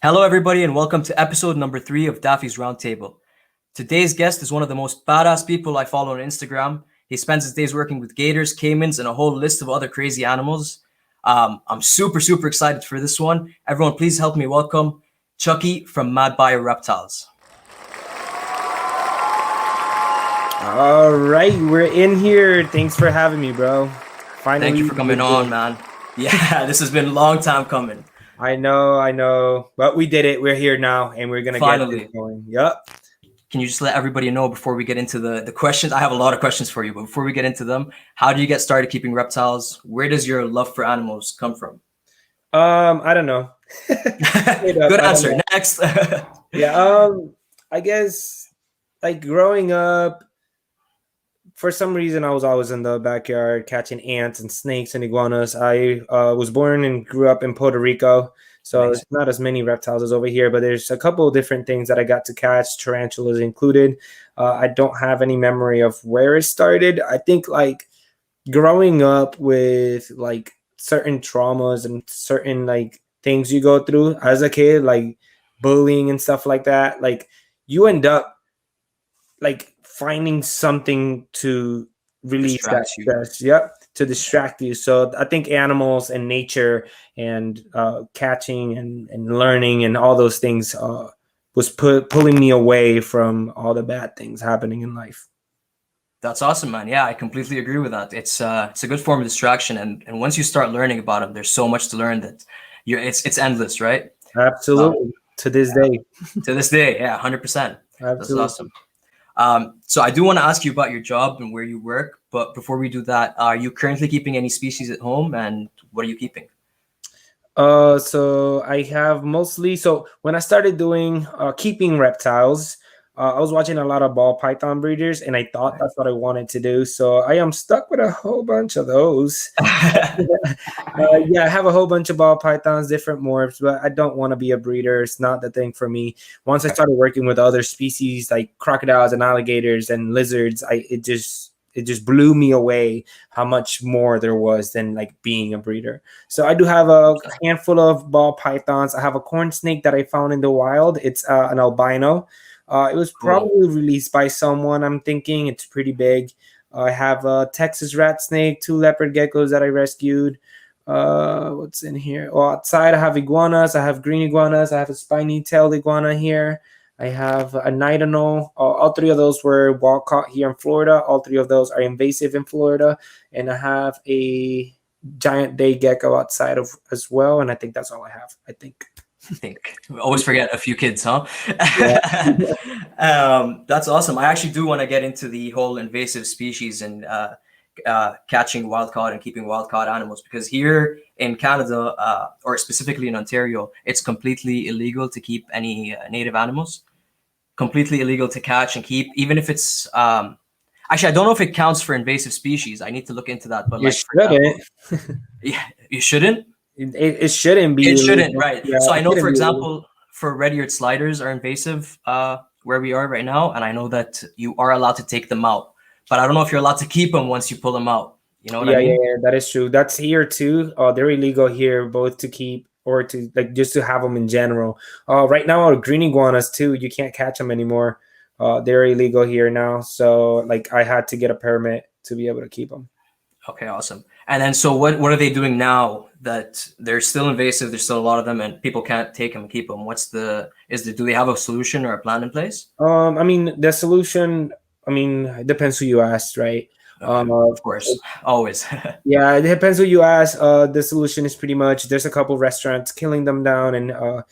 Hello, everybody, and welcome to episode number 3 of Daffy's Roundtable. Today's guest is one of the most badass people I follow on Instagram. He spends his days working with gators, caimans, and a whole list of other crazy animals. I'm super excited for this one. Everyone, please help me welcome Chuckey from Madbioreptiles. All right, we're in here. Thanks for having me, bro. Finally, thank you for coming on, man. Yeah, this has been a long time coming. I know, but we did it. We're here now, and we're gonna get this going. Yep. Can you just let everybody know before we get into the questions? I have a lot of questions for you, but before we get into them, how do you get started keeping reptiles? Where does your love for animals come from? I don't know. Good answer. Next. Yeah. I guess like growing up, for some reason, I was always in the backyard catching ants and snakes and iguanas. I was born and grew up in Puerto Rico, so There's not as many reptiles as over here, but there's a couple of different things that I got to catch, tarantulas included. I don't have any memory of where it started. I think like growing up with like certain traumas and certain like things you go through as a kid, like bullying and stuff like that, like you end up like finding something to release that stress. Yep, to distract you. So I think animals and nature and catching and learning and all those things was pulling me away from all the bad things happening in life. That's awesome, man. Yeah, I completely agree with that. It's a good form of distraction, and once you start learning about them, there's so much to learn that it's endless, right? Absolutely. To this day. To this day, yeah, 100%. That's awesome. So I do want to ask you about your job and where you work, but before we do that, are you currently keeping any species at home, and what are you keeping? So I have mostly, so when I started doing keeping reptiles, I was watching a lot of ball python breeders, and I thought that's what I wanted to do. So I am stuck with a whole bunch of those. Yeah, I have a whole bunch of ball pythons, different morphs, but I don't want to be a breeder. It's not the thing for me. Once I started working with other species like crocodiles and alligators and lizards, it just blew me away how much more there was than like being a breeder. So I do have a handful of ball pythons. I have a corn snake that I found in the wild. It's an albino. It was probably released by someone. I'm thinking it's pretty big. I have a Texas rat snake, 2 leopard geckos that I rescued. What's in here? Well, outside I have iguanas. I have green iguanas. I have a spiny-tailed iguana here. I have a nidano. All 3 of those were wild caught here in Florida. All 3 of those are invasive in Florida. And I have a giant day gecko outside of as well. And I think that's all I have. I think we always forget a few kids, huh? Yeah. That's awesome. I actually do want to get into the whole invasive species and catching wild caught and keeping wild caught animals, because here in Canada, or specifically in Ontario, it's completely illegal to keep any native animals. Completely illegal to catch and keep, even if it's actually, I don't know if it counts for invasive species. I need to look into that. But you shouldn't. Yeah, you shouldn't. It shouldn't be. It shouldn't, right? Yeah, so I know, for example, for red-eared sliders are invasive where we are right now, and I know that you are allowed to take them out, but I don't know if you're allowed to keep them once you pull them out. You know what I mean? Yeah, that is true. That's here too. They're illegal here, both to keep or to like just to have them in general. Right now, our green iguanas too. You can't catch them anymore. They're illegal here now. So like I had to get a permit to be able to keep them. Okay, awesome. And then, so what are they doing now that they're still invasive? There's still a lot of them, and people can't take them and keep them. Do they have a solution or a plan in place? I mean, the solution. I mean, it depends who you ask, right? Okay, of course, always. Yeah, it depends who you ask. The solution is pretty much there's a couple restaurants killing them down and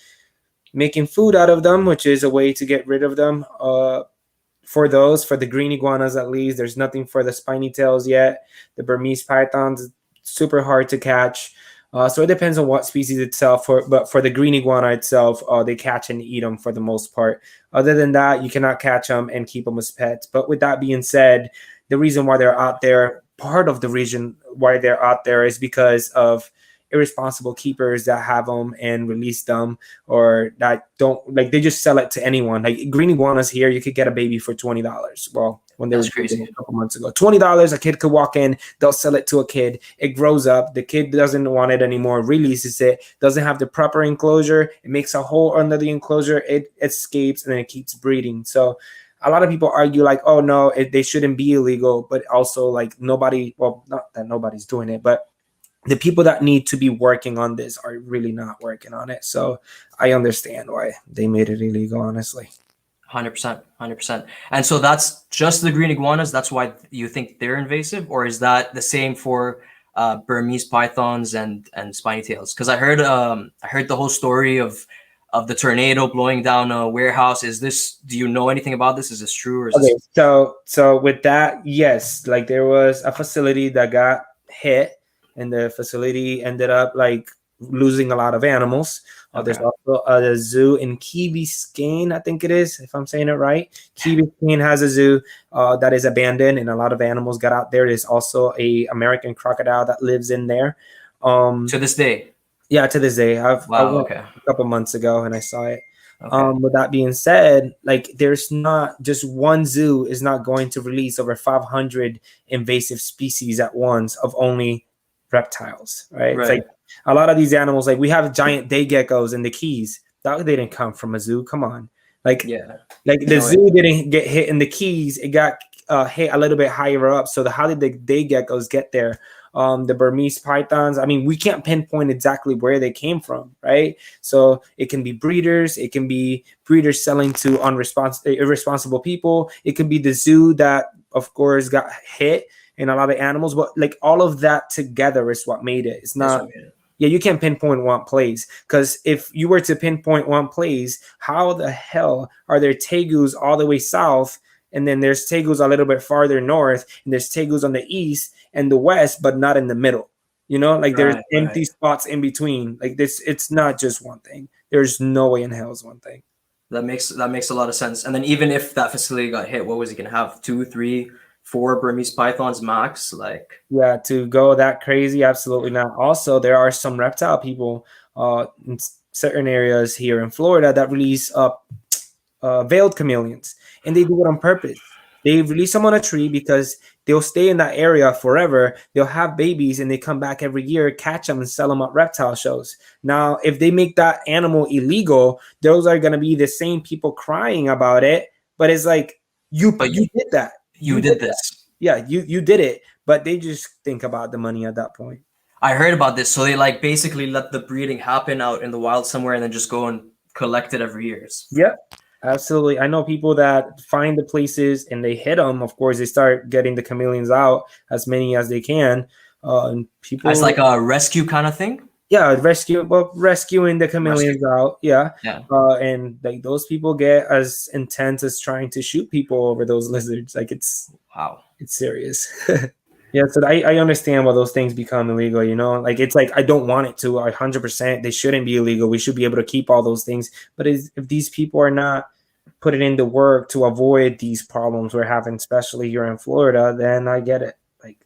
making food out of them, which is a way to get rid of them. For the green iguanas, at least, there's nothing for the spiny tails yet. The Burmese pythons, super hard to catch. So it depends on what species itself. But for the green iguana itself, they catch and eat them for the most part. Other than that, you cannot catch them and keep them as pets. But with that being said, the reason why they're out there, part of the reason why they're out there is because of irresponsible keepers that have them and release them, or that don't, like, they just sell it to anyone. Like green iguanas here, you could get a baby for $20. Well, when they were crazy. a couple months ago, $20, a kid could walk in, they'll sell it to a kid. It grows up. The kid doesn't want it anymore, releases it, doesn't have the proper enclosure. It makes a hole under the enclosure. It escapes, and then it keeps breeding. So a lot of people argue like, oh no, they shouldn't be illegal, but also like nobody, well, not that nobody's doing it, but the people that need to be working on this are really not working on it. So I understand why they made it illegal, honestly. 100%, 100%. And so that's just the green iguanas. That's why you think they're invasive, or is that the same for Burmese pythons and spiny tails? Because I heard the whole story of the tornado blowing down a warehouse. Do you know anything about this? Is this true? Or is okay, this... so with that, yes, like there was a facility that got hit, and the facility ended up like losing a lot of animals. Okay. There's also a zoo in Key Biscayne, I think it is, if I'm saying it right. Key Biscayne has a zoo that is abandoned, and a lot of animals got out there. There's also a American crocodile that lives in there. To this day? Yeah, to this day. I went Okay. a couple months ago and I saw it. Okay. With that being said, like there's not just one zoo is not going to release over 500 invasive species at once of only reptiles, right? It's like a lot of these animals, like we have giant day geckos in the Keys. That they didn't come from a zoo. Come on, like the zoo didn't get hit in the Keys. It got hit a little bit higher up. So how did the day geckos get there? The Burmese pythons, I mean, we can't pinpoint exactly where they came from, right? So it can be breeders, it can be breeders selling to irresponsible people, it could be the zoo that, of course, got hit and a lot of animals, but like all of that together is what made it. It's not, yeah, you can't pinpoint one place, because if you were to pinpoint one place, how the hell are there tegus all the way south, and then there's tegus a little bit farther north, and there's tegus on the east and the west, but not in the middle? You know, like there's empty spots in between. Like this, it's not just one thing. There's no way in hell it's one thing. That makes a lot of sense. And then even if that facility got hit, what was he gonna have? 2, 3, 4 Burmese pythons max? Like, yeah, to go that crazy, absolutely not. Also, there are some reptile people in certain areas here in Florida that release veiled chameleons, and they do it on purpose. They release them on a tree because they'll stay in that area forever. They'll have babies, and they come back every year, catch them, and sell them at reptile shows. Now, if they make that animal illegal, those are going to be the same people crying about it. But it's like, you did that. You did this. Yeah, you did it. But they just think about the money at that point. I heard about this. So they like basically let the breeding happen out in the wild somewhere, and then just go and collect it every year. Yep. Absolutely. I know people that find the places and they hit them. Of course, they start getting the chameleons out, as many as they can. And people, it's like a rescue kind of thing. Yeah, rescuing the chameleons out. Yeah. And like those people get as intense as trying to shoot people over those lizards. Like it's serious. Yeah, so I understand why those things become illegal, you know? Like, it's like, I don't want it to, 100%. They shouldn't be illegal. We should be able to keep all those things. But if these people are not putting in the work to avoid these problems we're having, especially here in Florida, then I get it. Like,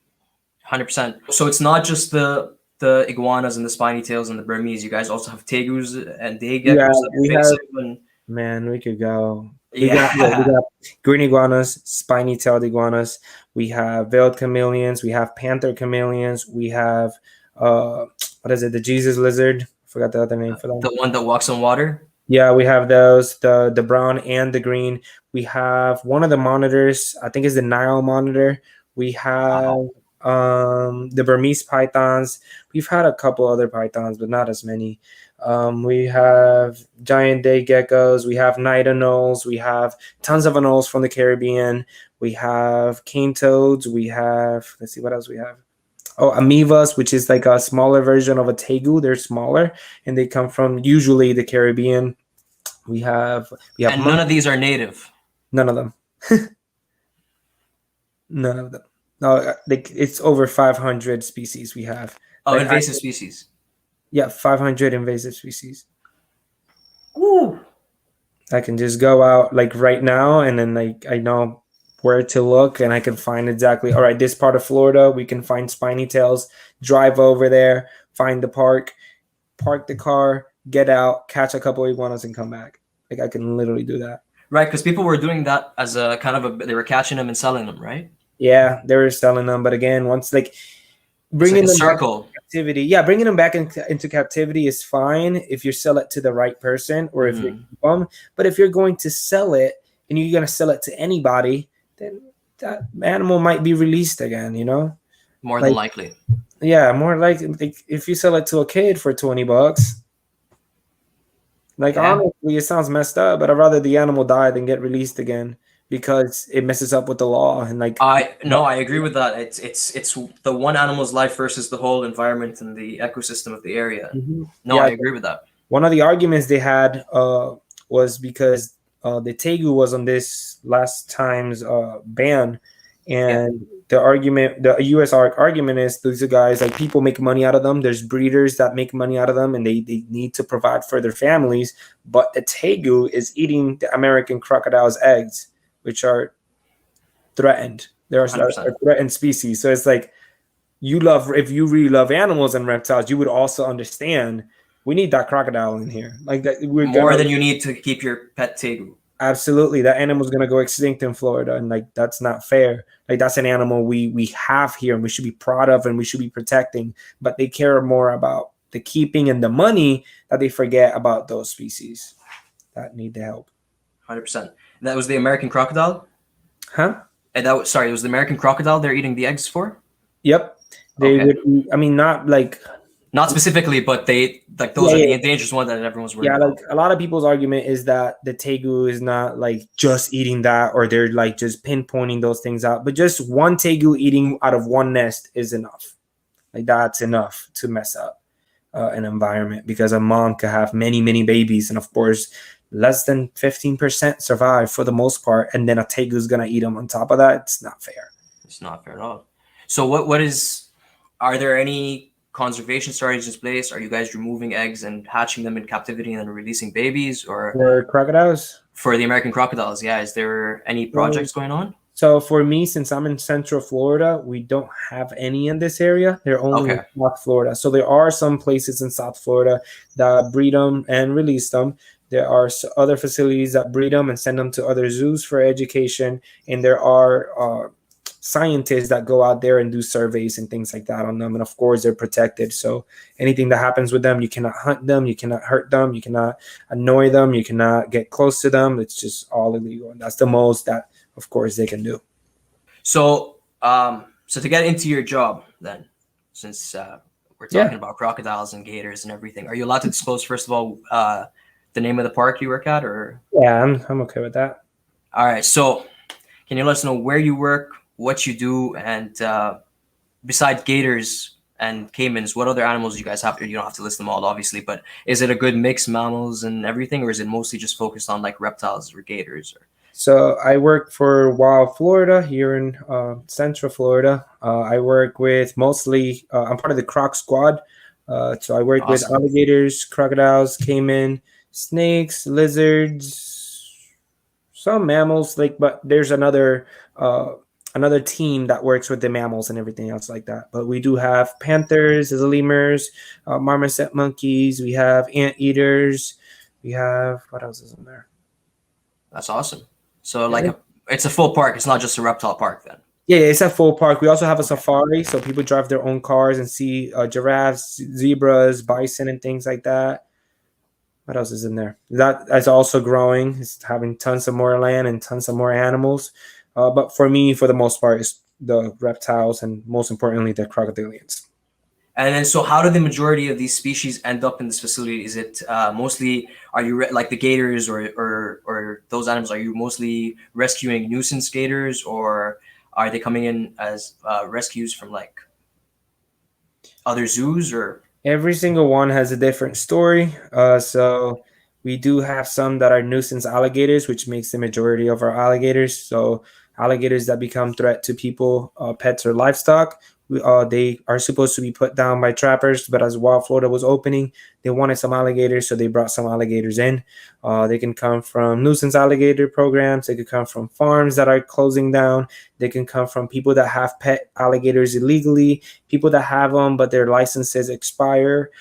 100%. So it's not just the iguanas and the spiny tails and the Burmese. You guys also have tegus and day geckos. Yeah, man, we could go. We got green iguanas, spiny-tailed iguanas. We have veiled chameleons. We have panther chameleons. We have what is it? The Jesus lizard. I forgot the other name for that. The one that walks on water. Yeah, we have those. The brown and the green. We have one of the monitors. I think it's the Nile monitor. We have the Burmese pythons. We've had a couple other pythons, but not as many. We have giant day geckos. We have night anoles. We have tons of anoles from the Caribbean. We have cane toads. We have, let's see what else we have. Oh, amoebas, which is like a smaller version of a tegu. They're smaller, and they come from usually the Caribbean. We have and none of these are native. None of them. None of them. No, it's over 500 species we have. Oh, invasive species. Yeah, 500 invasive species. Ooh. I can just go out like right now, and then like I know where to look, and I can find exactly, all right, this part of Florida, we can find spiny tails, drive over there, find the park the car, get out, catch a couple iguanas, and come back. Like I can literally do that. Right, because people were doing that as a kind of they were catching them and selling them, right? Yeah, they were selling them, but again, once like It's bringing like a them back circle. into captivity, yeah, bringing them back into captivity is fine if you sell it to the right person or if you keep them. But if you're going to sell it and you're going to sell it to anybody, then that animal might be released again. You know, More than likely. Yeah, more like if you sell it to a kid for $20. Like honestly, it sounds messed up, but I'd rather the animal die than get released again because it messes up with the law and like. I agree with that. It's the one animal's life versus the whole environment and the ecosystem of the area. No, I agree with that. One of the arguments they had was because the tegu was on this last time's ban, and the U.S. argument is these are guys like people make money out of them. There's breeders that make money out of them, and they need to provide for their families. But the tegu is eating the American crocodile's eggs, which are threatened. They're a threatened species. So it's like if you really love animals and reptiles, you would also understand we need that crocodile in here. Like that more than you need to keep your pet tegu. Absolutely, that animal's gonna go extinct in Florida, and like that's not fair. Like that's an animal we have here, and we should be proud of, and we should be protecting. But they care more about the keeping and the money that they forget about those species that need the help. 100%. That was the American crocodile, huh? And it was the American crocodile they're eating the eggs for. Yep, they would. I mean, not specifically, but those are the endangered ones that everyone's worried about. Like a lot of people's argument is that the tegu is not like just eating that, or they're like just pinpointing those things out. But just one tegu eating out of one nest is enough. Like that's enough to mess up an environment because a mom could have many, many babies, and of course, less than 15% survive for the most part, and then a tegu is gonna eat them on top of that. It's not fair. It's not fair at all. So are there any conservation strategies in place? Are you guys removing eggs and hatching them in captivity and then releasing babies, or for crocodiles? For the American crocodiles, yeah. Is there any projects going on? So for me, since I'm in Central Florida, we don't have any in this area. They're only in South Florida. So there are some places in South Florida that breed them and release them. There are other facilities that breed them and send them to other zoos for education. And there are scientists that go out there and do surveys and things like that on them, and of course they're protected. So anything that happens with them, you cannot hunt them, you cannot hurt them, you cannot annoy them, you cannot get close to them. It's just all illegal, and that's the most that of course they can do. So to get into your job then, since we're talking about crocodiles and gators and everything, are you allowed to disclose first of all the name of the park you work at? Or I'm okay with that. All right, so can you let us know where you work, what you do, and besides gators and caimans, what other animals you guys have? You don't have to list them all, obviously, but is it a good mix, mammals and everything, or is it mostly just focused on like reptiles or gators? So I work for Wild Florida here in Central Florida. I work with mostly, I'm part of the Croc Squad. So I work with alligators, crocodiles, caiman, snakes, lizards, some mammals, but there's another team that works with the mammals and everything else like that. But we do have panthers, lemurs, marmoset monkeys. We have anteaters. We have, what else is in there? That's awesome. So it's a full park. It's not just a reptile park then. Yeah, it's a full park. We also have a safari, so people drive their own cars and see giraffes, zebras, bison, and things like that. What else is in there? That is also growing. It's having tons of more land and tons of more animals. But for me, for the most part, it's the reptiles and most importantly, the crocodilians. And then, so how do the majority of these species end up in this facility? Is it mostly, are you like the gators or those animals, are you mostly rescuing nuisance gators, or are they coming in as rescues from like other zoos? Or every single one has a different story. So we do have some that are nuisance alligators, which makes the majority of our alligators. So alligators that become threat to people, pets, or livestock. They are supposed to be put down by trappers, but as Wild Florida was opening, they wanted some alligators, so they brought some alligators in. They can come from nuisance alligator programs. They could come from farms that are closing down. They can come from people that have pet alligators illegally, people that have them but their licenses expire,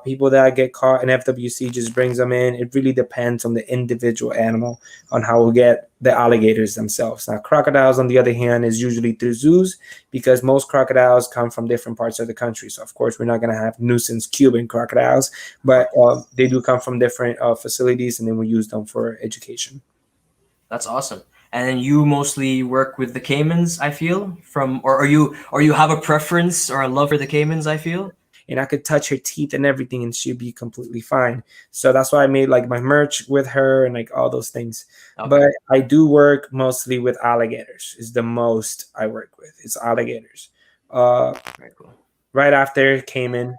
people that get caught and FWC just brings them in. It really depends on the individual animal on how we get the alligators themselves. Now, crocodiles, on the other hand, is usually through zoos because most crocodiles come from different parts of the country. So, of course, we're not going to have nuisance Cuban crocodiles, but they do come from different facilities, and then we use them for education. That's awesome. And then you mostly work with the caimans, I feel, or you have a preference or a love for the caimans, I feel. And I could touch her teeth and everything, and she'd be completely fine. So that's why I made like my merch with her and like all those things. Okay. But I do work mostly with alligators. Is the most I work with. It's alligators. Very cool. Right after caiman,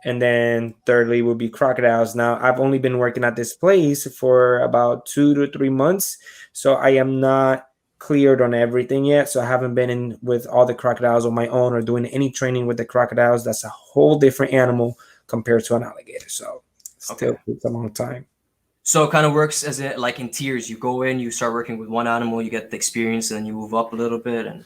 and then thirdly will be crocodiles. Now I've only been working at this place for about 2 to 3 months, so I am not cleared on everything yet. So I haven't been in with all the crocodiles on my own or doing any training with the crocodiles. That's a whole different animal compared to an alligator. So still takes a long time. So it kind of works as it like in tiers. You go in, you start working with one animal, you get the experience, and then you move up a little bit. And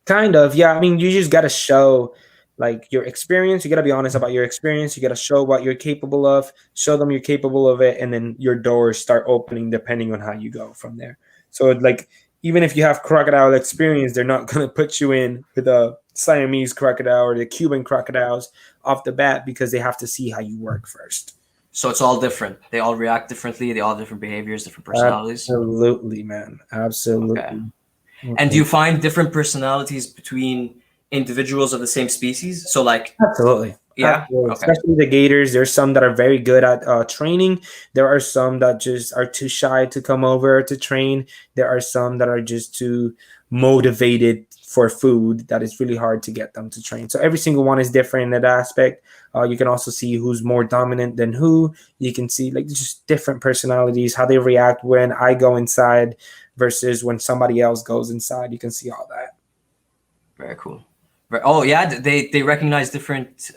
kind of, yeah. I mean, you just got to show like your experience. You got to be honest about your experience. You got to show what you're capable of, show them you're capable of it, and then your doors start opening depending on how you go from there. So like, even if you have crocodile experience, they're not going to put you in with a Siamese crocodile or the Cuban crocodiles off the bat because they have to see how you work first. So it's all different. They all react differently. They all have different behaviors, different personalities. Absolutely, man. Absolutely. Okay. And do you find different personalities between individuals of the same species? So like, absolutely. Yeah. Absolutely. Okay. Especially the gators. There's some that are very good at training. There are some that just are too shy to come over to train. There are some that are just too motivated for food that it's really hard to get them to train. So every single one is different in that aspect. You can also see who's more dominant than who. You can see like just different personalities, how they react when I go inside versus when somebody else goes inside. You can see all that. Very cool. Oh yeah, they recognize different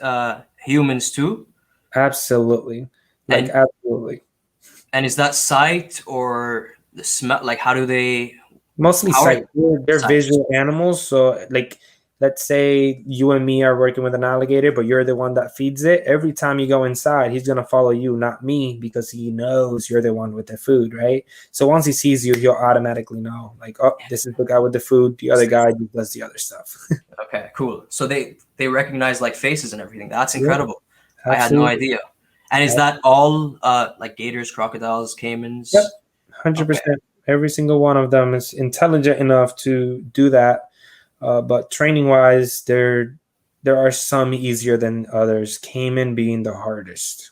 humans too. Absolutely, like absolutely. And is that sight or the smell? Like, how do they? Mostly sight. They're sight. Visual animals. So, like, let's say you and me are working with an alligator, but you're the one that feeds it. Every time you go inside, he's gonna follow you, not me, because he knows you're the one with the food, right? So once he sees you, he'll automatically know, like, oh, this is the guy with the food. The other guy does the other stuff. Okay, cool. So they recognize like faces and everything. That's incredible. Yeah, I had no idea. And is that all like gators, crocodiles, caimans? Yep, 100%. Every single one of them is intelligent enough to do that. But training-wise, there are some easier than others. Caiman being the hardest.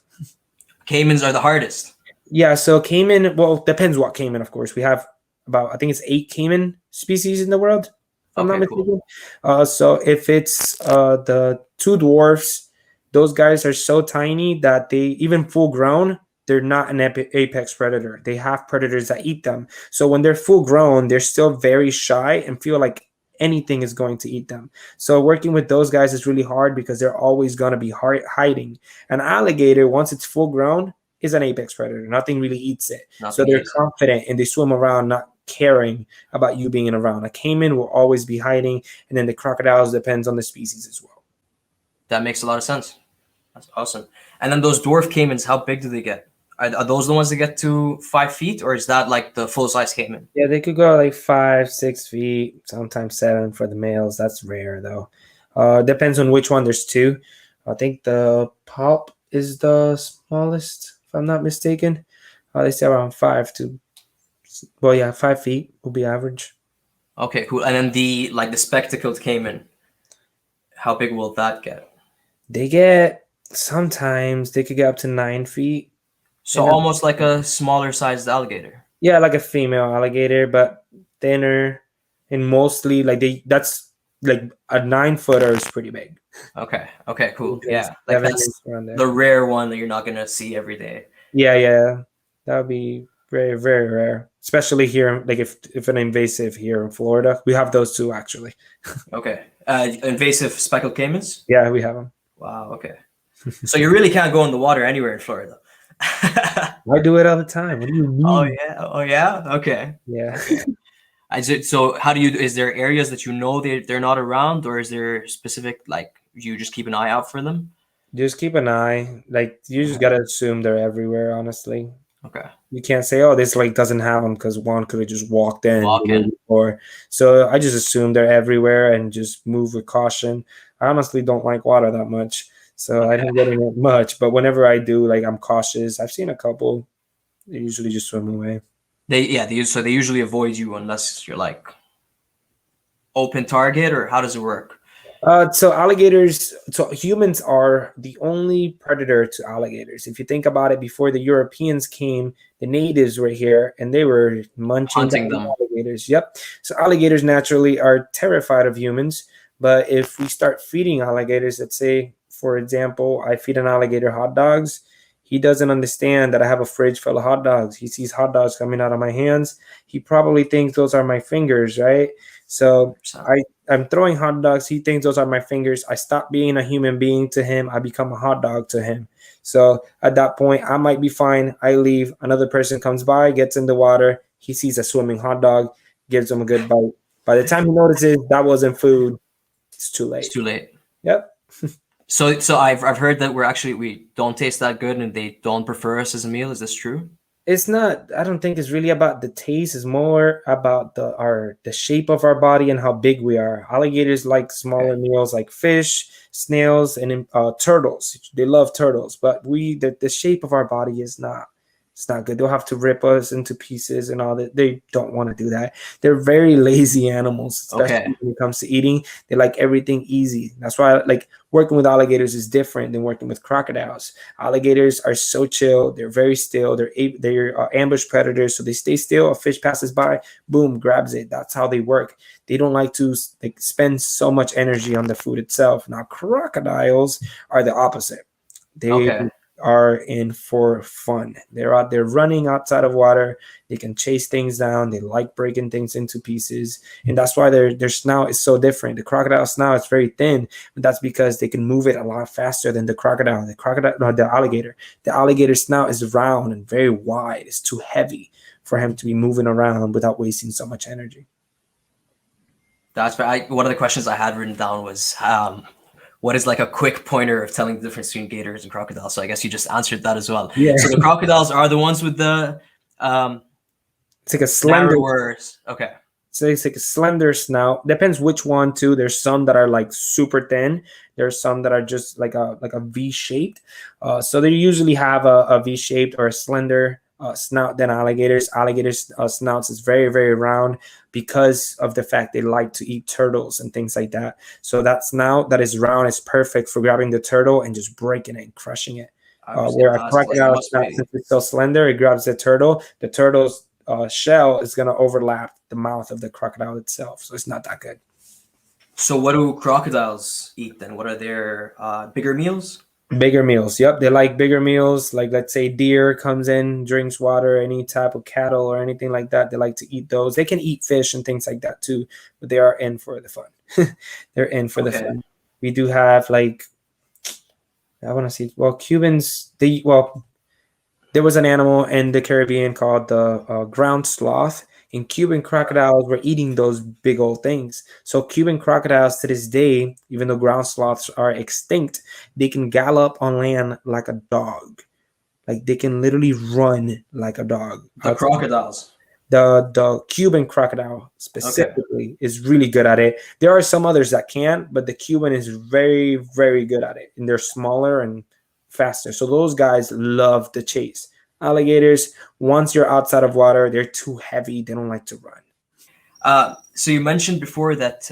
Caimans are the hardest. Yeah, so caiman, well, depends what caiman, of course. We have about, I think it's 8 caiman species in the world, if I'm not mistaken. Cool. So if it's the 2 dwarfs, those guys are so tiny that they, even full grown, they're not an apex predator. They have predators that eat them. So when they're full grown, they're still very shy and feel like anything is going to eat them. So working with those guys is really hard because they're always going to be hiding. An alligator, once it's full grown, is an apex predator. Nothing really eats it. So they're confident and they swim around not caring about you being around. A caiman will always be hiding, and then the crocodiles depends on the species as well. That makes a lot of sense. That's awesome. And then those dwarf caimans, how big do they get? Are those the ones that get to 5 feet, or is that like the full-size caiman? Yeah, they could go like 5, 6 feet, sometimes 7 for the males. That's rare though. Depends on which one. There's 2. I think the pulp is the smallest, if I'm not mistaken. They say around 5 to, well, yeah, 5 feet will be average. Okay, cool. And then the spectacled caiman, how big will that get? They get, sometimes they could get up to 9 feet. So almost like a smaller sized alligator. Yeah, like a female alligator, but thinner, and mostly like that's like a 9-footer is pretty big. Okay, cool. Yeah, like that's the rare one that you're not gonna see every day. Yeah, that would be Very, very rare, especially here. Like if an invasive here in Florida, we have those two actually. Okay. Invasive speckled caimans? Yeah, we have them. Wow, okay. So you really can't go in the water anywhere in Florida. I do it all the time. What do you Oh mean? yeah. Oh yeah. Okay. Yeah. Okay. So how do you, is there areas that you know they're not around, or is there specific, like, you just keep an eye out for them? Just keep an eye. Like you just Okay. gotta assume they're everywhere. Honestly, Okay. you can't say, "Oh, this lake doesn't have them," because one could have just walked in the Walk day in. before. So I just assume they're everywhere and just move with caution. I honestly don't like water that much, so I Okay. don't get in it much. But whenever I do, like I'm cautious. I've seen a couple. They usually just swim away. They usually avoid you unless you're like open target, or how does it work? So alligators, so humans are the only predator to alligators. If you think about it, before the Europeans came, the natives were here and they were munching Hunting down them. alligators. Yep. So alligators naturally are terrified of humans. But if we start feeding alligators, let's say, for example, I feed an alligator hot dogs, he doesn't understand that I have a fridge full of hot dogs. He sees hot dogs coming out of my hands. He probably thinks those are my fingers, right? So So, I'm throwing hot dogs. He thinks those are my fingers. I stop being a human being to him. I become a hot dog to him. So at that point, I might be fine. I leave. Another person comes by, gets in the water. He sees a swimming hot dog, gives him a good bite. By the time he notices that wasn't food, it's too it's late. too late. Yep. So I've heard that we don't taste that good and they don't prefer us as a meal. Is this true? It's not, I don't think it's really about the taste. It's more about the shape of our body and how big we are. Alligators like Okay. smaller meals like fish, snails, and turtles. They love turtles, but the shape of our body is not, it's not good. They'll have to rip us into pieces and all that. They don't want to do that. They're very lazy animals, Okay. especially when it comes to eating. They like everything easy. That's why like working with alligators is different than working with crocodiles. Alligators are so chill. They're very still. They're ambush predators, so they stay still. A fish passes by, boom, grabs it. That's how they work. They don't like to like spend so much energy on the food itself. Now crocodiles are the opposite. They Okay. are in for fun. They're out there running outside of water. They can chase things down. They like breaking things into pieces, and that's why their snout is so different. The crocodile snout is very thin, but that's because they can move it a lot faster than the crocodile. No, the alligator. The alligator snout is round and very wide. It's too heavy for him to be moving around without wasting so much energy. One of the questions I had written down was, what is like a quick pointer of telling the difference between gators and crocodiles? So I guess you just answered that as well. Yeah, So the crocodiles are the ones with the um, it's like a slender. narrower. Okay. So it's like a slender snout. Depends which one too. There's some that are like super thin. There's some that are just like a V shaped. So they usually have a V shaped or a slender snout than alligators. Alligators snouts is very very round because of the fact they like to eat turtles and things like that. So that snout that is round is perfect for grabbing the turtle and just breaking it and crushing it. Where a It crocodile must snout, be. since it's so slender, it grabs the turtle. The turtle's shell is going to overlap the mouth of the crocodile itself. So it's not that good. So what do crocodiles eat then? What are their bigger meals? Bigger meals. Yep. They like bigger meals. Like, let's say deer comes in, drinks water, any type of cattle or anything like that. They like to eat those. They can eat fish and things like that too, but they are in for the fun. They're in for the Okay. fun. We do have like, I want to see, well, Cubans, there was an animal in the Caribbean called the ground sloth, and Cuban crocodiles were eating those big old things. So Cuban crocodiles to this day, even though ground sloths are extinct, they can gallop on land like a dog. Like they can literally run like a dog. The crocodiles. The Cuban crocodile Okay. specifically is really good at it. There are some others that can, but the Cuban is very, very good at it. And they're smaller and faster. So those guys love the chase. Alligators, once you're outside of water, they're too heavy. They don't like to run. So you mentioned before that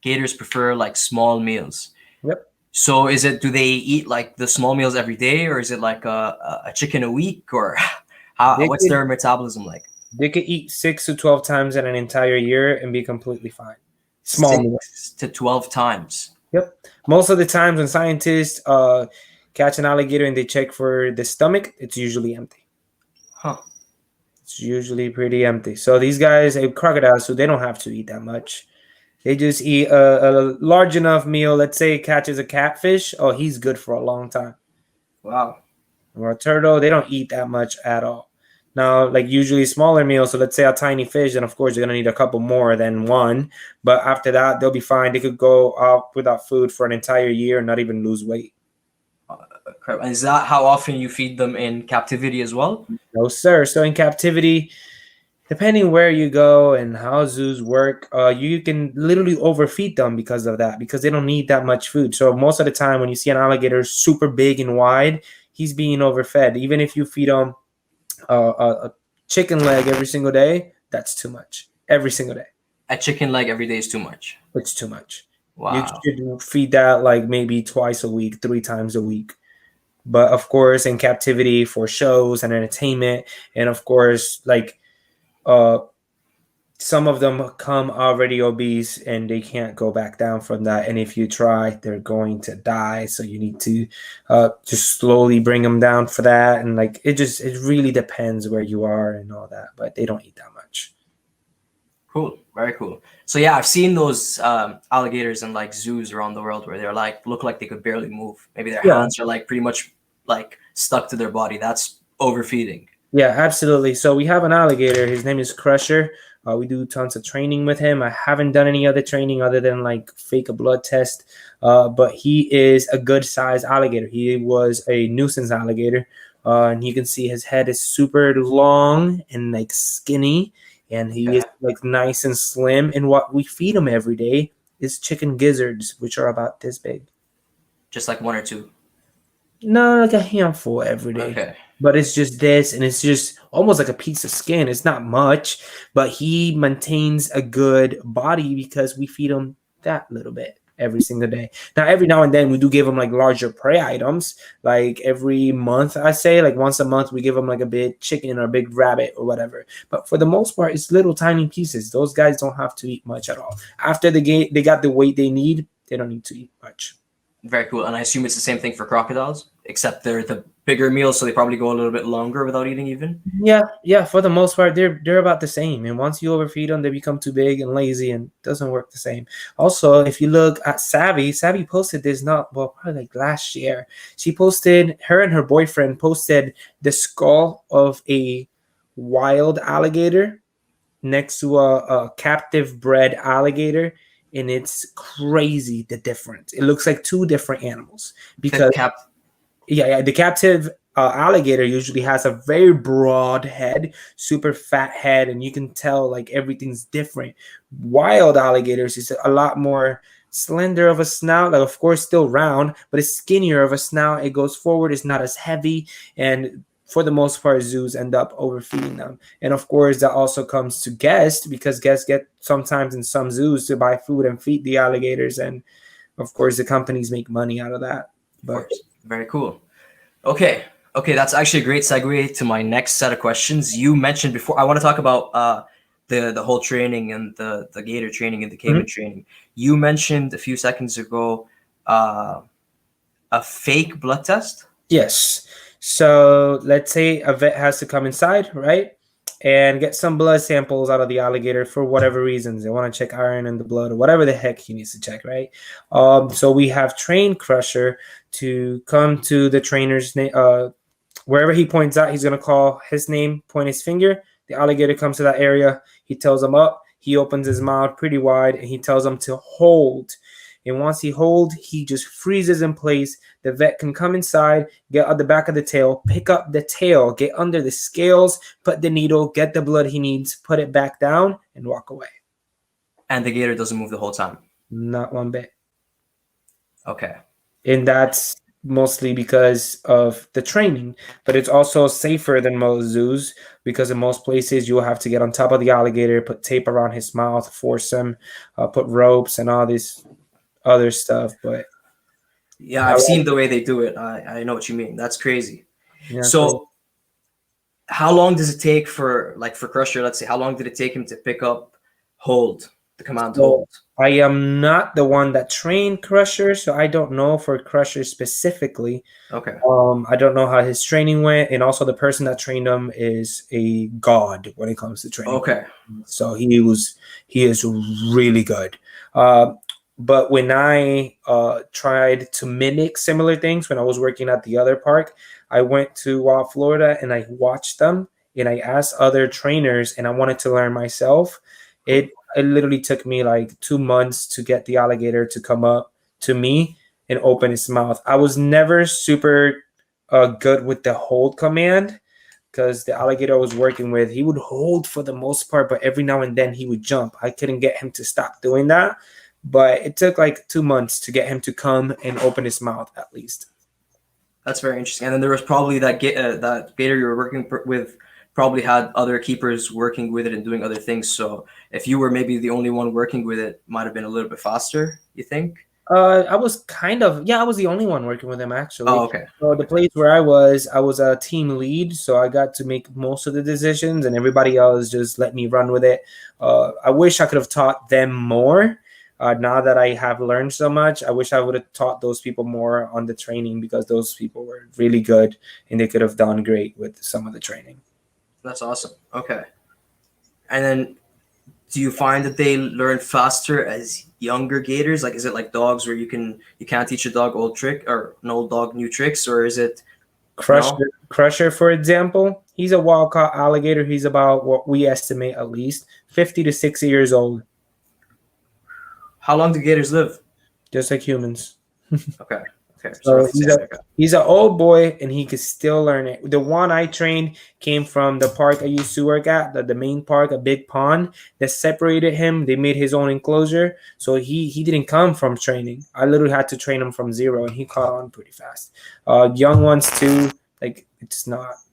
gators prefer like small meals. Yep. So do they eat like the small meals every day, or is it like a chicken a week, or They what's could their metabolism like? they could eat 6 to 12 times in an entire year and be completely fine. Small meals. 6 to 12 times. Yep. Most of the times when scientists catch an alligator and they check for the stomach, it's usually empty. Huh. It's usually pretty empty. So these guys, crocodiles, so they don't have to eat that much. They just eat a large enough meal. Let's say it catches a catfish. Oh, he's good for a long time. Wow. Or a turtle, they don't eat that much at all. Now, like usually smaller meals, so let's say a tiny fish, then of course you're gonna need a couple more than one. But after that, they'll be fine. They could go out without food for an entire year and not even lose weight. Is that how often you feed them in captivity as well? No, sir. So in captivity, depending where you go and how zoos work, you can literally overfeed them because of that, because they don't need that much food. So most of the time, when you see an alligator super big and wide, he's being overfed. Even if you feed him a chicken leg every single day, that's too much. Every single day, A chicken leg every day is too much. it's too much. You Wow. should feed that like maybe twice a week, 3 times a week. But of course, in captivity for shows and entertainment, and of course, like uh some of them come already obese and they can't go back down from that. And if you try, they're going to die. So you need to just slowly bring them down for that. And like it really depends where you are and all that. But they don't eat that much. Cool. Very cool. So yeah, I've seen those alligators in like zoos around the world where they're like look like they could barely move. Maybe their Yeah. hands are like pretty much like stuck to their body. That's overfeeding. Yeah, absolutely. So we have an alligator. His name is Crusher. We do tons of training with him. I haven't done any other training other than like fake a blood test. But he is a good sized alligator. He was a nuisance alligator. And you can see his head is super long and like skinny. And he is like nice and slim. And what we feed him every day is chicken gizzards, which are about this big. Just like one or two. No, like a handful every day. Okay. But it's just this, and it's just almost like a piece of skin. It's not much, but he maintains a good body because we feed him that little bit every single day. Now, every now and then we do give him like larger prey items. Like every month, I say, like once a month, we give him like a big chicken or a big rabbit or whatever. But for the most part, it's little tiny pieces. Those guys don't have to eat much at all. After they got the weight they need, they don't need to eat much. Very cool. And I assume it's the same thing for crocodiles, except they're the bigger meals, so they probably go a little bit longer without eating even. Yeah. For the most part, they're about the same. And once you overfeed them, they become too big and lazy, and it doesn't work the same. Also, if you look at Savvy posted this probably like last year. Her and her boyfriend posted the skull of a wild alligator next to a captive bred alligator. And it's crazy the difference. It looks like two different animals because the captive alligator usually has a very broad head, super fat head, and you can tell like everything's different. Wild alligators is a lot more slender of a snout, like of course still round, but it's skinnier of a snout. It goes forward, it's not as heavy, and for the most part, zoos end up overfeeding them. And of course, that also comes to guests because guests get sometimes in some zoos to buy food and feed the alligators. And of course, the companies make money out of that. But very cool. Okay, that's actually a great segue to my next set of questions. You mentioned before, I want to talk about the whole training and the gator training and the caiman training. You mentioned a few seconds ago a fake blood test. Yes. So let's say a vet has to come inside, right? And get some blood samples out of the alligator for whatever reasons. They want to check iron in the blood or whatever the heck he needs to check, right? So we have trained Crusher to come to the trainer's name. Wherever he points out, he's going to call his name, point his finger. The alligator comes to that area. He tells him up. He opens his mouth pretty wide, and he tells him to hold. And once he holds, he just freezes in place. The vet can come inside, get at the back of the tail, pick up the tail, get under the scales, put the needle, get the blood he needs, put it back down, and walk away. And the gator doesn't move the whole time? Not one bit. Okay. And that's mostly because of the training, but it's also safer than most zoos because in most places you'll have to get on top of the alligator, put tape around his mouth, force him, put ropes and all this other stuff. But yeah, I've seen the way they do it. I know what you mean. That's crazy. Yeah, so how long does it take for Crusher, let's say, how long did it take him to pick up, hold the command So hold. I am not the one that trained Crusher, so I don't know for Crusher specifically. Okay. I don't know how his training went, and also the person that trained him is a god when it comes to training. Okay. So he is really good. Uh, but when I tried to mimic similar things when I was working at the other park, I went to Florida and I watched them and I asked other trainers and I wanted to learn myself. It literally took me like 2 months to get the alligator to come up to me and open his mouth. I was never super good with the hold command because the alligator I was working with, he would hold for the most part, but every now and then he would jump. I couldn't get him to stop doing that, but it took like 2 months to get him to come and open his mouth at least. That's very interesting. And then there was probably that gator you were working with probably had other keepers working with it and doing other things. So if you were maybe the only one working with it, might have been a little bit faster, you think? I was I was the only one working with him actually. Oh, okay. So the place where I was a team lead, so I got to make most of the decisions, and everybody else just let me run with it. I wish I could have taught them more. Now that I have learned so much, I wish I would have taught those people more on the training because those people were really good and they could have done great with some of the training. That's awesome. Okay. And then do you find that they learn faster as younger gators? Like, is it like dogs where you can't teach a dog old trick or an old dog new tricks, or is it Crusher, for example, he's a wild caught alligator. He's about what we estimate at least 50 to 60 years old. How long do gators live? Just like humans. Okay. Okay. So he's an old boy and he could still learn it. The one I trained came from the park I used to work at, the main park, a big pond that separated him. They made his own enclosure. So he didn't come from training. I literally had to train him from zero and he caught on pretty fast. Young ones too, like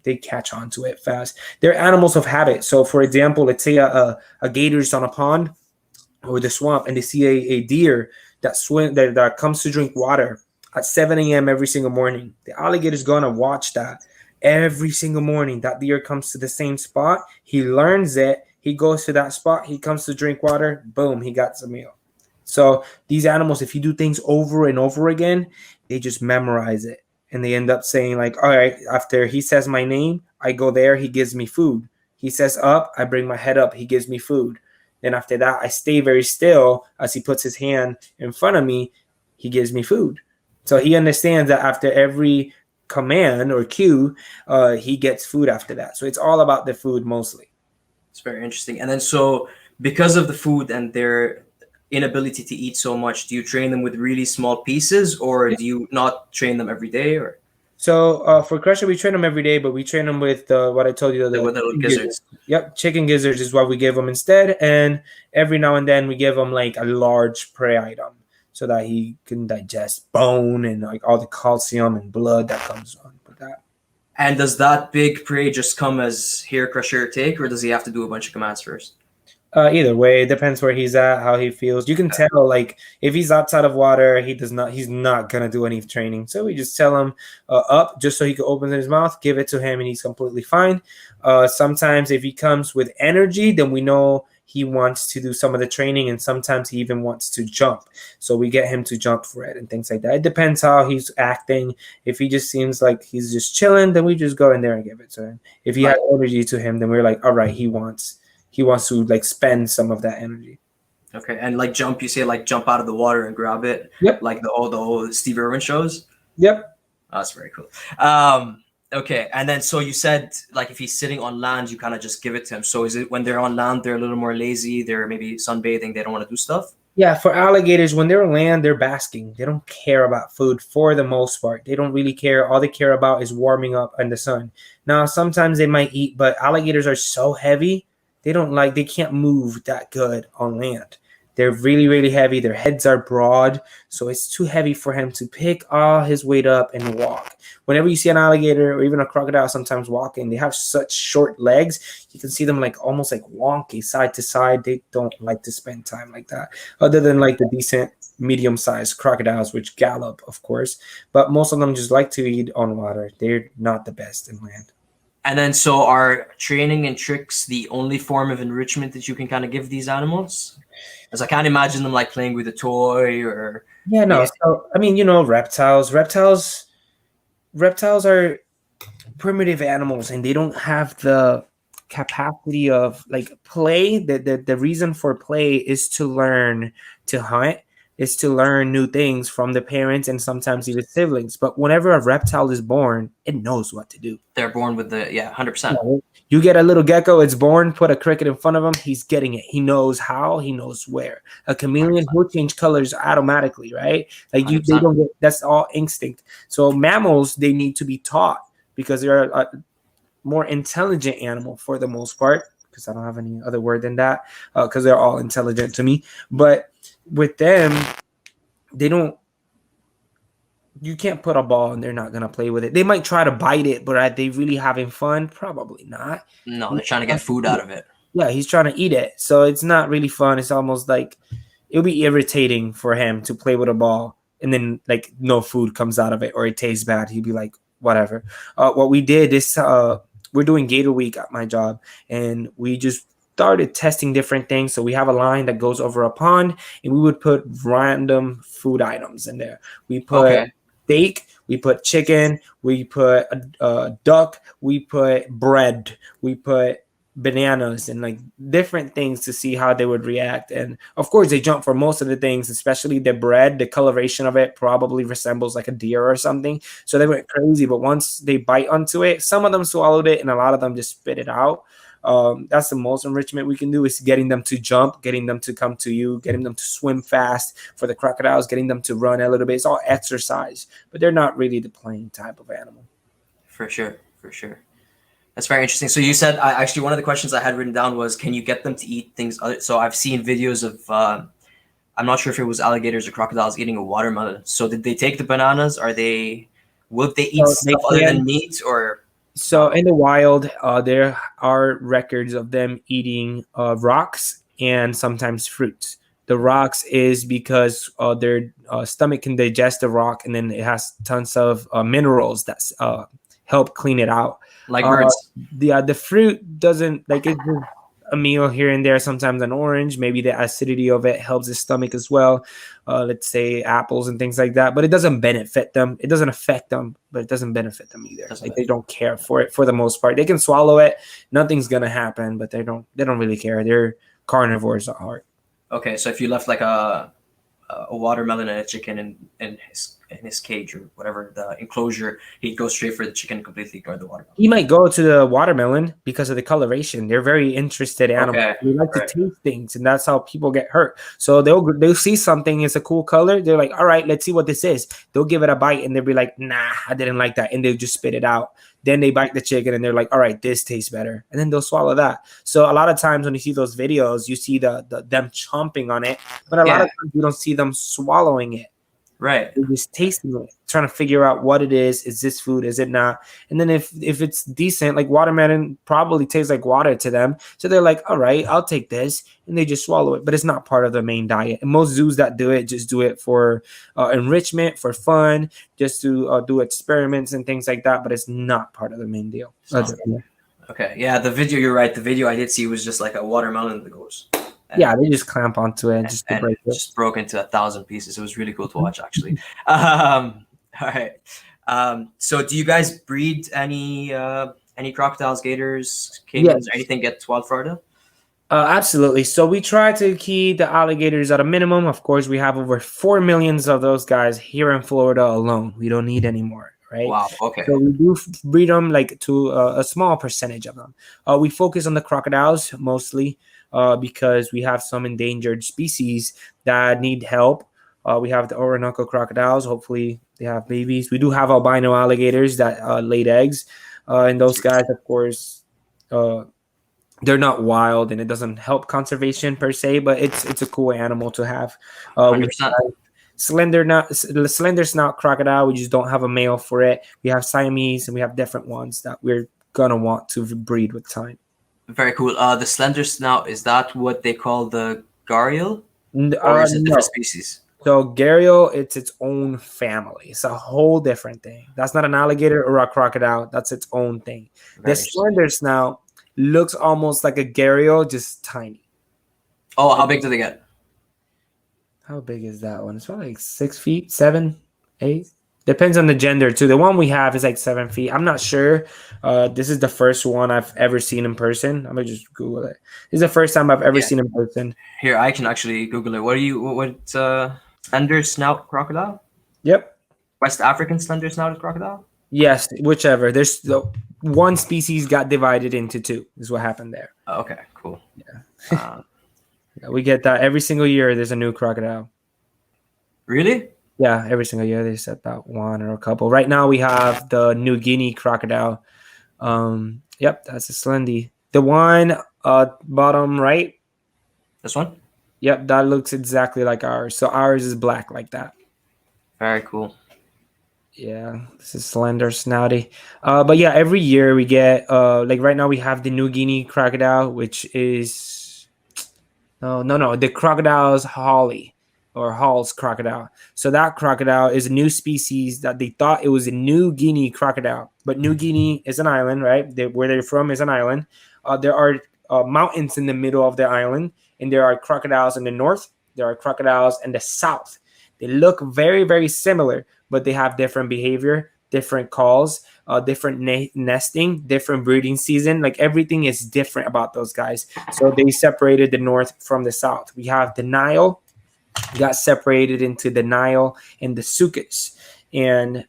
they catch on to it fast. They're animals of habit. So for example, let's say a gator's on a pond or the swamp and they see a deer that comes to drink water at 7 a.m. every single morning. The alligator's gonna watch that every single morning. That deer comes to the same spot. He learns it. He goes to that spot. He comes to drink water. Boom, he got some meal. So these animals, if you do things over and over again, they just memorize it. And they end up saying like, all right, after he says my name, I go there. He gives me food. He says up, I bring my head up. He gives me food. Then after that, I stay very still as he puts his hand in front of me. He gives me food. So he understands that after every command or cue, he gets food after that. So it's all about the food mostly. It's very interesting. And then so because of the food and their inability to eat so much, do you train them with really small pieces or do you not train them every day? Or so for Crusher, we train them every day, but we train them with what I told you. the little gizzards. Yep, chicken gizzards is what we give them instead. And every now and then we give them like a large prey item, so that he can digest bone and like all the calcium and blood that comes on with that. And does that big prey just come as here, Crusher, take, or does he have to do a bunch of commands first? Either way, it depends where he's at, how he feels. You can tell, like, if he's outside of water, he's not gonna do any training. So we just tell him up just so he can open his mouth, give it to him, and he's completely fine. Sometimes if he comes with energy, then we know he wants to do some of the training, and sometimes he even wants to jump. So we get him to jump for it and things like that. It depends how he's acting. If he just seems like he's just chilling, then we just go in there and give it to him. If he has energy to him, then we're like, all right, he wants to like spend some of that energy. Okay, and like jump, you say like jump out of the water and grab it. Yep. Like the old Steve Irwin shows. Yep. Oh, that's very cool. Okay, and then so you said like if he's sitting on land, you kind of just give it to him. So is it when they're on land, they're a little more lazy, they're maybe sunbathing, they don't want to do stuff? Yeah, for alligators, when they're on land, they're basking. They don't care about food for the most part. They don't really care. All they care about is warming up in the sun. Now, sometimes they might eat, but alligators are so heavy, they can't move that good on land. They're really, really heavy. Their heads are broad, so it's too heavy for him to pick all his weight up and walk. Whenever you see an alligator or even a crocodile sometimes walking, they have such short legs. You can see them like almost like wonky side to side. They don't like to spend time like that, other than like the decent medium-sized crocodiles, which gallop, of course. But most of them just like to eat on water. They're not the best in land. And then so are training and tricks the only form of enrichment that you can kind of give these animals? Because I can't imagine them like playing with a toy or Yeah, no. yeah. So I mean, reptiles are primitive animals, and they don't have the capacity of like play. The reason for play is to learn to hunt, is to learn new things from the parents and sometimes even siblings. But whenever a reptile is born, it knows what to do. They're born with the 100%. You get a little gecko, it's born, put a cricket in front of him, he's getting it. He knows how, he knows where. A chameleon will change colors automatically, right? Like they 100%. don't get, that's all instinct. So mammals, they need to be taught because they're a more intelligent animal for the most part, because I don't have any other word than that, because they're all intelligent to me. But with them, they don't, you can't put a ball and they're not going to play with it. They might try to bite it, but are they really having fun? Probably not. No, they're trying to get food out of it. Yeah, he's trying to eat it. So it's not really fun. It's almost like it'll be irritating for him to play with a ball and then like no food comes out of it or it tastes bad. He'd be like, whatever. What we did is we're doing Gator Week at my job, and we just started testing different things. So we have a line that goes over a pond, and we would put random food items in there. We put steak, we put chicken, we put a duck, we put bread, we put bananas and like different things to see how they would react. And of course they jump for most of the things, especially the bread. The coloration of it probably resembles like a deer or something, so they went crazy. But once they bite onto it, some of them swallowed it and a lot of them just spit it out. That's the most enrichment we can do, is getting them to jump, getting them to come to you, getting them to swim fast. For the crocodiles, getting them to run a little bit. It's all exercise, but they're not really the playing type of animal. For sure. That's very interesting. So you said, actually, one of the questions I had written down was, can you get them to eat things? So I've seen videos of, I'm not sure if it was alligators or crocodiles eating a watermelon. So did they take the bananas? Will they eat stuff other than meat? Or so in the wild, there are records of them eating rocks and sometimes fruits. The rocks is because their stomach can digest the rock, and then it has tons of minerals that help clean it out. Like birds. The fruit doesn't, like, it's just a meal here and there, sometimes an orange. Maybe the acidity of it helps the stomach as well. Let's say apples and things like that, but it doesn't benefit them. It doesn't affect them, but it doesn't benefit them either. Like they don't care for it for the most part. They can swallow it, nothing's gonna happen, but they don't really care. They're carnivores at heart. Okay, so if you left like a watermelon and a chicken in his cage or whatever, the enclosure, he'd go straight for the chicken and completely ignore the watermelon. He might go to the watermelon because of the coloration. They're very interested animals. Okay. They like to taste things, and that's how people get hurt. So they'll see something, it's a cool color. They're like, all right, let's see what this is. They'll give it a bite, and they'll be like, nah, I didn't like that, and they'll just spit it out. Then they bite the chicken, and they're like, all right, this tastes better, and then they'll swallow that. So a lot of times when you see those videos, you see them chomping on it, but a lot of times you don't see them swallowing it. Right. They're just tasting it, trying to figure out what it is. Is this food? Is it not? And then if it's decent, like watermelon probably tastes like water to them. So they're like, all right, I'll take this. And they just swallow it. But it's not part of the main diet. And most zoos that do it just do it for enrichment, for fun, just to do experiments and things like that. But it's not part of the main deal. Okay. Yeah, the video, you're right. The video I did see was just like a watermelon that goes. They just clamp onto it just to break it. Just broke into 1,000 pieces. It was really cool to watch, actually. All right. So do you guys breed any crocodiles, gators, caimans, or anything get to Wild Florida? Absolutely. So we try to keep the alligators at a minimum. Of course, we have over 4 million of those guys here in Florida alone. We don't need any more. Right? Wow. Okay. So we do breed them like to a small percentage of them. We focus on the crocodiles mostly because we have some endangered species that need help. We have the Orinoco crocodiles. Hopefully they have babies. We do have albino alligators that laid eggs. And those guys, of course, they're not wild and it doesn't help conservation per se, but it's a cool animal to have. We have slender snout crocodile. We just don't have a male for it. We have Siamese and we have different ones that we're gonna want to breed with time. Very cool. The slender snout, is that what they call the gharial? Or is it different species? So gharial, it's its own family. It's a whole different thing. That's not an alligator or a crocodile. That's its own thing. The slender snout looks almost like a gharial, just tiny. Oh, how big do they get? How big is that one? It's probably like 6 feet, 7, 8. Depends on the gender too. The one we have is like 7 feet. I'm not sure. This is the first one I've ever seen in person. I'm gonna just Google it. This is the first time I've ever Yeah. seen in person. Here, I can actually Google it. What slender snout crocodile? Yep. West African slender snouted crocodile? Yes, whichever. There's the one species got divided into two. Is what happened there. Oh, okay, cool. Yeah, we get that every single year. There's a new crocodile. Really? Yeah, every single year there's about one or a couple. Right now we have the New Guinea crocodile. Yep, that's a slendy. The one bottom right. This one? Yep, that looks exactly like ours. So ours is black like that. Very cool. Yeah, this is slender-snouted. But yeah, every year we get like right now we have the New Guinea crocodile, which is no, the crocodile's Holly or Hall's crocodile. So that crocodile is a new species that they thought it was a New Guinea crocodile, but New Guinea is an island, right? Where they're from is an island. There are mountains in the middle of the island, and there are crocodiles in the north. There are crocodiles in the south. They look very, very similar, but they have different behavior, different calls, different nesting, different breeding season. Like everything is different about those guys. So they separated the north from the south. We have the Nile, got separated into the Nile and the Sucus, and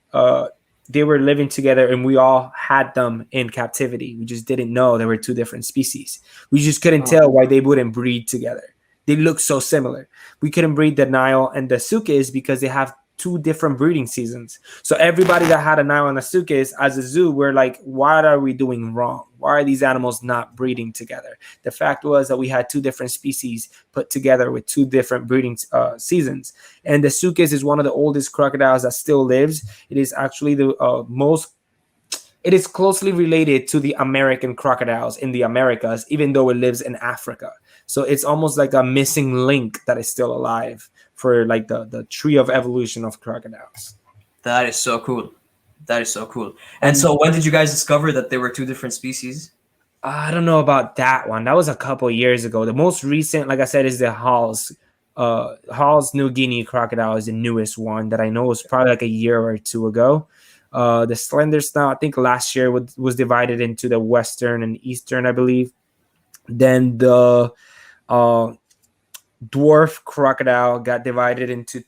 they were living together, and we all had them in captivity. We just didn't know they were two different species. We just couldn't tell why they wouldn't breed together. They look so similar. We couldn't breed the Nile and the Sucus because they have two different breeding seasons. So everybody that had a Nile and a Sucus as a zoo, we're like, what are we doing wrong? Why are these animals not breeding together? The fact was that we had two different species put together with two different breeding seasons. And the Sucus is one of the oldest crocodiles that still lives. It is actually the it is closely related to the American crocodiles in the Americas, even though it lives in Africa. So it's almost like a missing link that is still alive for like the tree of evolution of crocodiles. That is so cool. That is so cool. And so when did you guys discover that there were two different species? I don't know about that one. That was a couple years ago. The most recent, like I said, is the Hall's. Hall's New Guinea crocodile is the newest one that I know was probably like a year or two ago. The slender snout, I think last year was divided into the western and eastern, I believe. Then the dwarf crocodile got divided into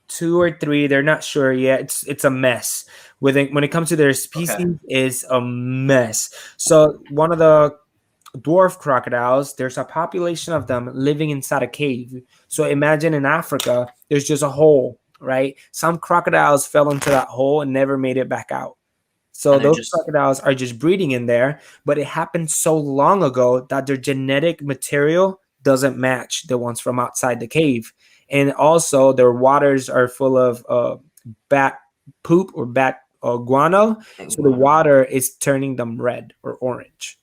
2 or 3. They're not sure yet. It's a mess. When it comes to their species, is a mess. So one of the dwarf crocodiles, there's a population of them living inside a cave. So imagine in Africa, there's just a hole, right? Some crocodiles fell into that hole and never made it back out. So those crocodiles are just breeding in there, but it happened so long ago that their genetic material doesn't match the ones from outside the cave. And also their waters are full of bat poop or bat guano. So the water is turning them red or orange.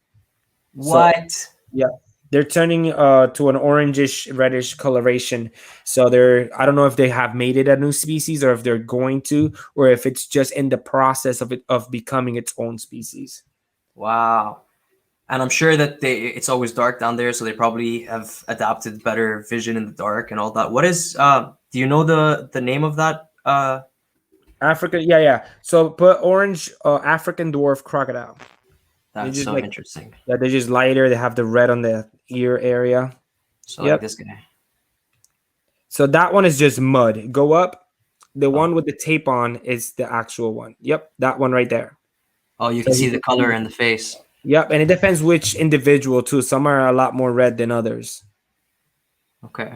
What? So, yeah. They're turning to an orangish, reddish coloration. So I don't know if they have made it a new species or if they're going to, or if it's just in the process of becoming its own species. Wow. And I'm sure that it's always dark down there, so they probably have adapted better vision in the dark and all that. What is do you know the name of that? Africa, yeah. So put orange African dwarf crocodile. That's so interesting. Yeah, they're just lighter. They have the red on the ear area. So like this guy. So that one is just mud. Go up. The one with the tape on is the actual one. Yep, that one right there. Oh, you can see the color in the face. Yep, and it depends which individual too. Some are a lot more red than others. Okay.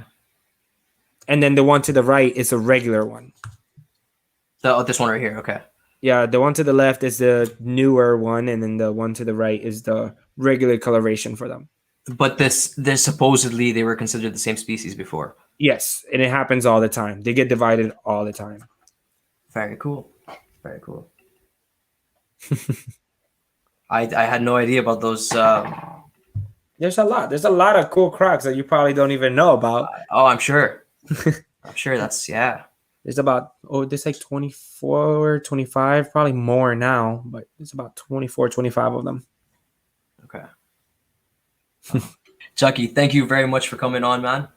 And then the one to the right is a regular one. This one right here. Okay. Yeah, the one to the left is the newer one, and then the one to the right is the regular coloration for them. But this supposedly they were considered the same species before. Yes, and it happens all the time. They get divided all the time. Very cool. Very cool. I had no idea about those. There's a lot. There's a lot of cool crocs that you probably don't even know about. Oh, I'm sure. I'm sure that's, yeah. There's about, there's like 24, 25, probably more now, but it's about 24, 25 of them. Okay. Chucky, thank you very much for coming on, man.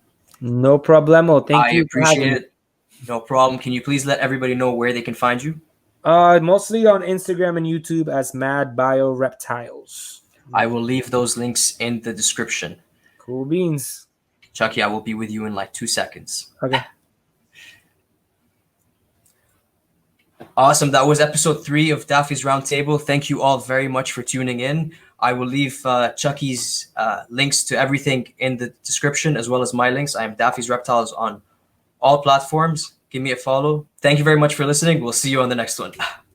No problemo. Thank I you for having appreciate me. it. No problem. Can you please let everybody know where they can find you? Mostly on Instagram and YouTube as Mad Bio Reptiles. I will leave those links in the description. Cool beans. Chucky, I will be with you in like 2 seconds. Okay. Awesome. That was episode 3 of Daffy's Roundtable. Thank you all very much for tuning in. I will leave Chucky's links to everything in the description, as well as my links. I am Daffy's Reptiles on all platforms. Give me a follow. Thank you very much for listening. We'll see you on the next one.